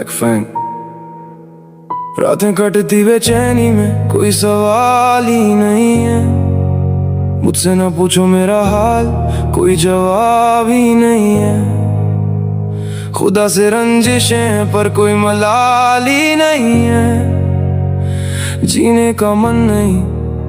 Black Fang. रातें कटती बेचैनी में, कोई सवाल ही नहीं है। मुझसे ना पूछो मेरा हाल, कोई जवाब ही नहीं है। खुदा से रंजिशें पर कोई मलाल ही नहीं है। जीने का मन नहीं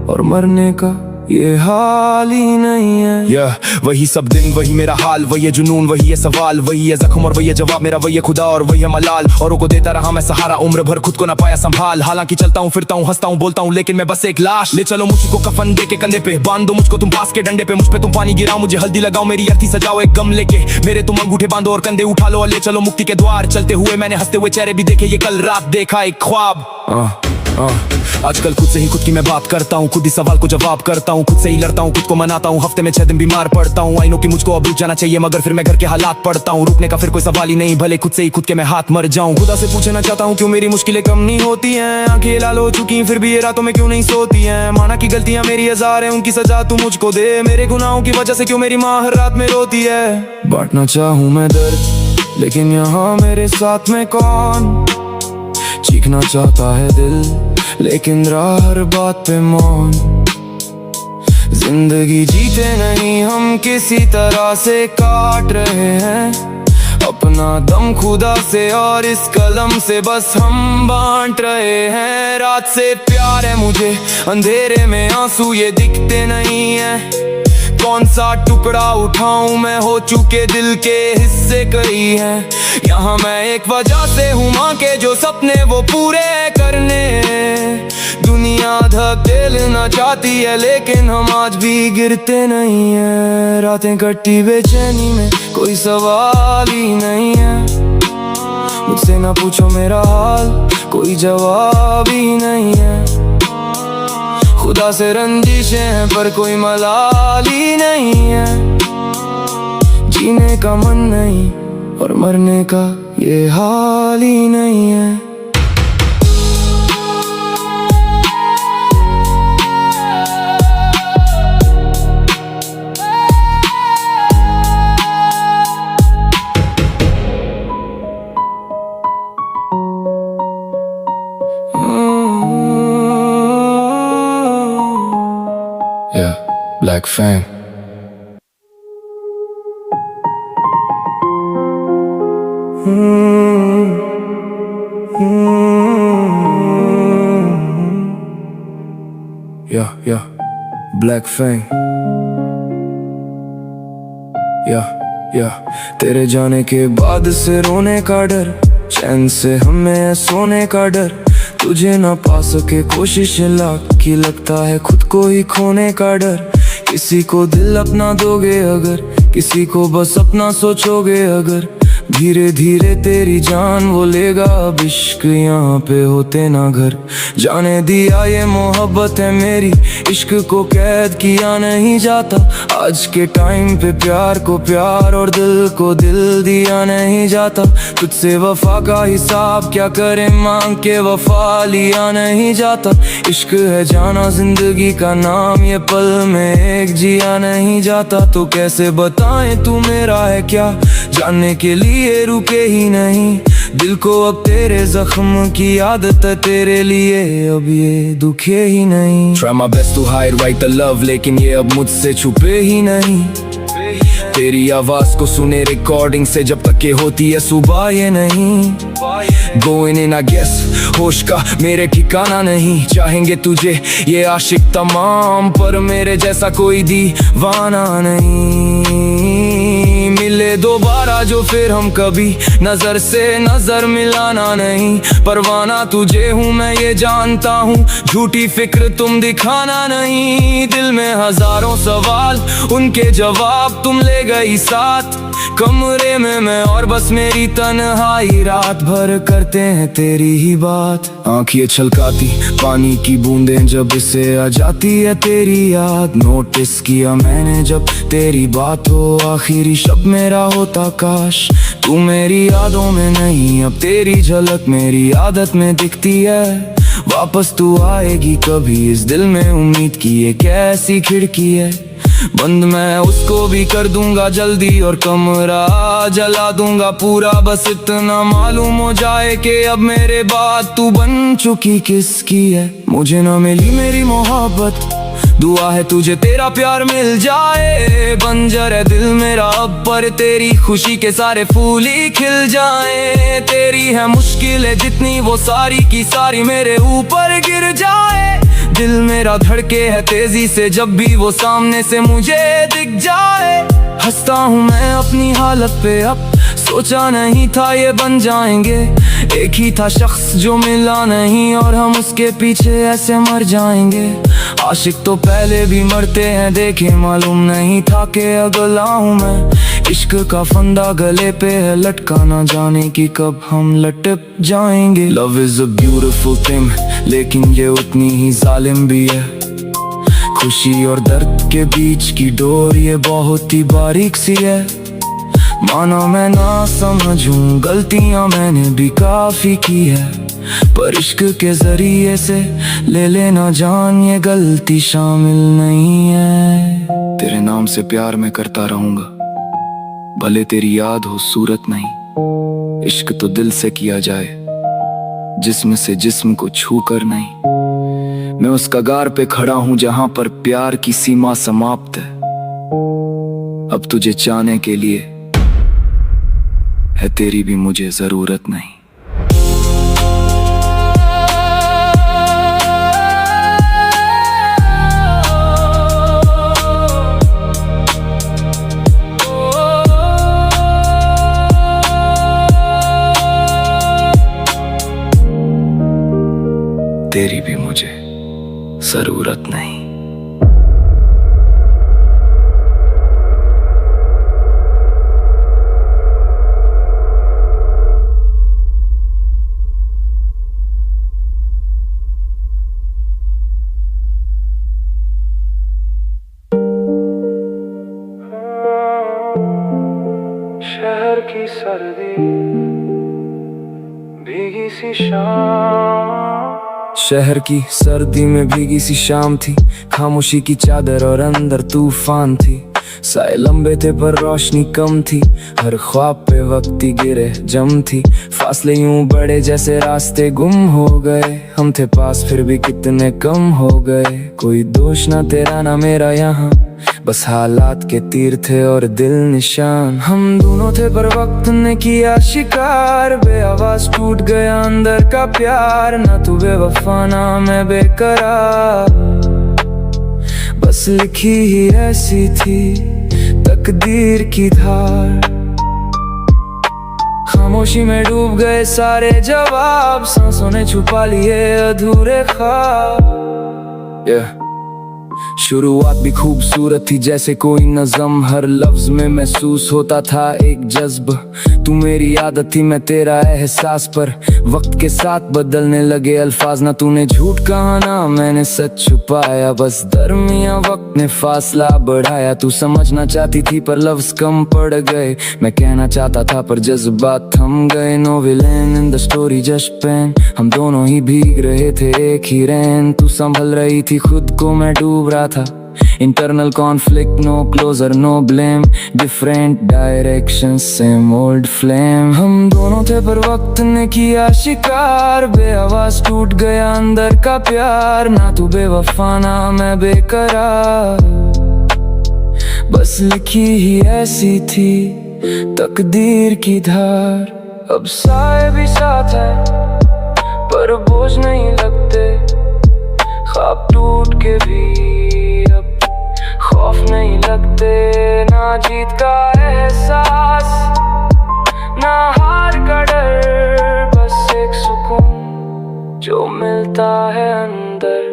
और मरने का ये हाल ही नहीं है। वही सब दिन, वही मेरा हाल, वही है जुनून, वही है सवाल, वही है जख्म और वही है जवाब मेरा, वही है खुदा और वही है मलाल। औरों को देता रहा मैं सहारा, उम्र भर खुद को ना पाया संभाल। हालांकि चलता हूँ, फिरता हूँ, हंसता हूँ, बोलता हूँ, लेकिन मैं बस एक लाश। ले चलो मुझको कफन दे के कंधे पे, बांध दो मुझको तुम पास के डंडे पे। मुझ पे तुम पानी गिराओ, मुझे हल्दी लगाओ, मेरी अर्थी सजाओ एक गम लेके। मेरे तुम अंगूठे बांधो और कंधे उठा लो और ले चलो मुक्ति के द्वार। चलते हुए मैंने हंसते हुए चेहरे भी देखे, ये कल रात देखा एक ख्वाब। आजकल खुद से ही खुद की मैं बात करता हूँ, खुद ही सवाल को जवाब करता हूँ, खुद से ही लड़ता हूँ, खुद को मनाता हूँ। हफ्ते में 6 दिन बीमार पड़ता हूँ। आई नो कि मुझको अब रुक जाना चाहिए, मगर फिर मैं घर के हालात पढ़ता हूँ। रुकने का फिर कोई सवाल ही नहीं, भले खुद से ही खुद के मैं हाथ मर जाऊँ। खुदा से पूछना चाहता हूँ क्यों मेरी मुश्किलें कम नहीं होती हैं। आंखें लाल हो चुकी फिर भी ये रातों में क्यों नहीं सोती हैं। माना कि गलतियां मेरी हजार हैं, उनकी सजा तू मुझको दे। मेरे गुनाहों की वजह से क्यों मेरी माँ हर रात में रोती है। बांटना चाहूँ मैं दर्द, लेकिन यहाँ मेरे साथ में कौन। चीखना चाहता है दिल, लेकिन रहा हर बात पे मौन। जिंदगी जीते नहीं हम, किसी तरह से काट रहे हैं अपना दम खुदा से, और इस कलम से बस हम बांट रहे हैं। रात से प्यार है मुझे, अंधेरे में आंसू ये दिखते नहीं है। कौन सा टुकड़ा उठाऊं मैं, हो चुके दिल के हिस्से कई हैं। यहाँ मैं एक वजह से हूँ, माँ के जो सपने वो पूरे करने। दुनिया धकेलना चाहती है, लेकिन हम आज भी गिरते नहीं है। रातें कटी बेचैनी में, कोई सवाल ही नहीं है। मुझसे ना पूछो मेरा हाल, कोई जवाब ही नहीं है। खुदा से रंजिशें हैं पर कोई मलाल ही नहीं है। जीने का मन नहीं और मरने का ये हाल ही नहीं है। Black Fang. Black Fang. तेरे जाने के बाद से रोने का डर, चैन से हमें सोने का डर। तुझे ना पा सके कोशिश लाख की, लगता है खुद को ही खोने का डर। किसी को दिल अपना दोगे अगर, किसी को बस अपना सोचोगे अगर। धीरे धीरे तेरी जान वो लेगा, अब इश्क यहाँ पे होते ना घर। जाने दिया ये मोहब्बत है मेरी, इश्क को कैद किया नहीं जाता। आज के टाइम पे प्यार को प्यार और दिल को दिल दिया नहीं जाता। तुझसे वफा का हिसाब क्या करें, मांग के वफा लिया नहीं जाता। इश्क है जाना जिंदगी का नाम, ये पल में एक जिया नहीं जाता। तो कैसे बताएं तू मेरा है क्या, जानने के लिए रुके ही नहीं। दिल को अब तेरे जख्म की आदत है, तेरे लिए अब ये दुखे ही नहीं। Try my best to hide right the love, लेकिन ये अब मुझसे छुपे ही नहीं। तेरी आवाज को सुने रिकॉर्डिंग से, जब तक ये होती है सुबह ये नहीं। Going in I guess, होश का मेरे ठिकाना नहीं। चाहेंगे तुझे ये आशिक तमाम, पर मेरे जैसा कोई दीवाना नहीं। मिले दोबारा जो फिर हम कभी नजर से नजर मिलाना नहीं। परवाना तुझे हूँ मैं ये जानता हूँ, झूठी फिक्र तुम दिखाना नहीं। दिल में हजारों सवाल, उनके जवाब तुम ले गई साथ। कमरे में मैं और बस मेरी तन्हाई, रात भर करते हैं तेरी ही बात। आँखें छलकाती पानी की बूंदें, जब इसे आ जाती है तेरी याद। नोटिस किया मैंने जब तेरी बात हो, आखिरी शब्द मेरा होता काश। तू मेरी यादों में नहीं, अब तेरी झलक मेरी आदत में दिखती है। वापस तू आएगी कभी, इस दिल में उम्मीद की एक ऐसी खिड़की है। बंद मैं उसको भी कर दूंगा जल्दी और कमरा जला दूंगा पूरा। बस इतना मालूम हो जाए कि अब मेरे बाद तू बन चुकी किसकी है। मुझे ना मिली मेरी मोहब्बत, दुआ है तुझे तेरा प्यार मिल जाए। बंजर है दिल मेरा अब पर तेरी खुशी के सारे फूल ही खिल जाए। तेरी है मुश्किलें जितनी वो सारी की सारी मेरे ऊपर गिर जाए। दिल मेरा धड़के है तेजी से जब भी वो सामने से मुझे दिख जाए। हंसता हूँ मैं अपनी हालत पे, अब सोचा नहीं था ये बन जाएंगे। एक ही था शख्स जो मिला नहीं और हम उसके पीछे ऐसे मर जाएंगे। आशिक तो पहले भी मरते हैं देखे, मालूम नहीं था कि अगला हूँ मैं। इश्क का फंदा गले पे है लटका, ना जाने की कब हम लटक जाएंगे। Love is a beautiful thing, लेकिन ये उतनी ही जालिम भी है। खुशी और दर्द के बीच की डोर ये बहुत ही बारीक सी है। माना मैं ना समझूं, गलतियां मैंने भी काफी की है, पर इश्क के जरिए से ले लेना जान ये गलती शामिल नहीं है। तेरे नाम से प्यार मैं करता रहूंगा, भले तेरी याद हो सूरत नहीं। इश्क तो दिल से किया जाए, जिस्म से जिस्म को छू कर नहीं। मैं उस कगार पे खड़ा हूं जहां पर प्यार की सीमा समाप्त है। अब तुझे चाहने के लिए है तेरी भी मुझे जरूरत नहीं। तेरी भी मुझे जरूरत नहीं। शहर की सर्दी, भीगी सी शाम। शहर की सर्दी में भीगी सी शाम थी, खामोशी की चादर और अंदर तूफान थी। साए लंबे थे पर रोशनी कम थी, हर ख्वाब पे वक्ती गिरे जम थी। फासले यूं बड़े जैसे रास्ते गुम हो गए, हम थे पास फिर भी कितने कम हो गए। कोई दोष ना तेरा ना मेरा यहाँ, बस हालात के तीर थे और दिल निशान। हम दोनों थे पर वक्त ने किया शिकार, बेआवाज टूट गया अंदर का प्यार। ना तू बेवफा ना मैं बेकरार, बस लिखी ही ऐसी थी तकदीर की धार। खामोशी में डूब गए सारे जवाब, सांसों ने छुपा लिए अधूरे ख्वाब। शुरुआत भी खूबसूरत थी जैसे कोई नज़म, हर लफ्ज में महसूस होता था एक जज्ब। तू मेरी आदत थी मैं तेरा एहसास, पर वक्त के साथ बदलने लगे अल्फाज। ना तूने झूठ कहा ना मैंने सच छुपाया, बस दरमियां वक्त ने फासला बढ़ाया। तू समझना चाहती थी पर लफ्ज कम पड़ गए, मैं कहना चाहता था पर जज्बात थम गए। No villain in the story just pain, हम दोनों ही भीग रहे थे एक ही रैन। तू संभल रही थी खुद को, मैं डूब रहा था। Internal conflict, no closure no blame, different direction same old flame. हम दोनों थे पर वक्त ने किया शिकार, बेआवाज टूट गया अंदर का प्यार। ना तू बेवफा ना मैं बेकरार, बस लिखी ही ऐसी थी तकदीर की धार। अब साए भी साथ है पर बोझ नहीं लगते, ख्वाब टूट के भी अब खौफ नहीं लगते। ना जीत का एहसास ना हार का डर, बस एक सुकून जो मिलता है अंदर।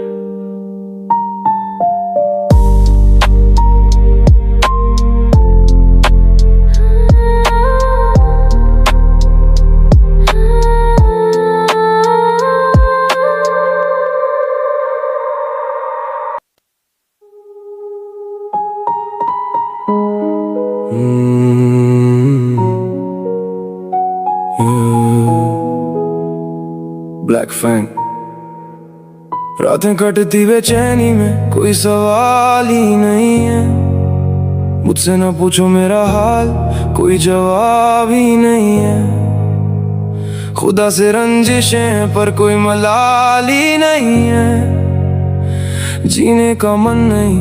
ब्लैक फैंग, रातें कटती बेचैनी में, कोई सवाल ही नहीं है। मुझसे न पूछो मेरा हाल, कोई जवाब ही नहीं है। खुदा से रंजिशें पर कोई मलाल ही नहीं है। जीने का मन नहीं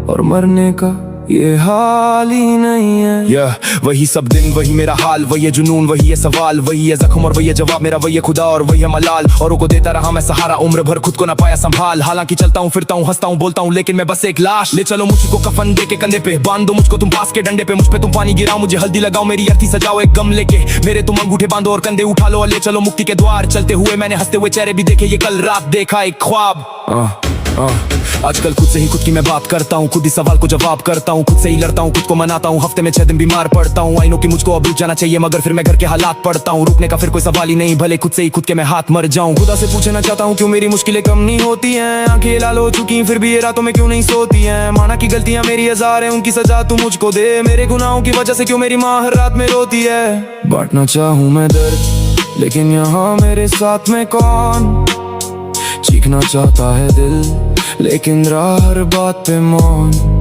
और मरने का ये हाल ही नहीं है। वही सब दिन, वही मेरा हाल, वही है जुनून, वही है सवाल, वही है जख्म और वही है जवाब मेरा, वही है खुदा और वही है मलाल। औरों को देता रहा मैं सहारा, उम्र भर खुद को ना पाया संभाल। हालांकि चलता हूँ फिरता हूँ हंसता हूँ बोलता हूँ, लेकिन मैं बस एक लाश। ले चलो मुझको कफन दे के कंधे पे, बांध दो मुझको तुम पास के डंडे पे। मुझ पे तुम पानी गिराओ, मुझे हल्दी लगाओ, मेरी अर्थी सजाओ एक गम लेके। मेरे तुम अंगूठे बांधो और कंधे उठा लो, ले चलो मुक्ति के द्वार। चलते हुए मैंने हंसते हुए चेहरे भी देखे, ये कल रात देखा एक ख्वाब। आजकल खुद से ही खुद की मैं बात करता हूँ, खुद ही सवाल को जवाब करता हूँ, खुद से ही लड़ता हूँ, खुद को मनाता हूँ। हफ्ते में 6 दिन बीमार पड़ता हूँ। आई नो कि मुझको अब रुक जाना चाहिए, मगर फिर मैं घर के हालात पढ़ता हूँ। रुकने का फिर कोई सवाल ही नहीं, भले खुद से ही खुद के मैं हाथ मर जाऊँ। खुदा से पूछना चाहता हूँ क्यों मेरी मुश्किलें कम नहीं होती हैं। आंखें लाल हो चुकी फिर भी ये रातों में क्यों नहीं सोती हैं। माना कि गलतियां मेरी हजार हैं, उनकी सजा तू मुझको दे। मेरे गुनाहों की वजह से क्यों मेरी माँ हर रात में रोती है। बांटना चाहूँ मैं दर्द, लेकिन यहाँ मेरे साथ में कौन। चीखना चाहता है दिल, लेकिन रहा हर बात पे मौन।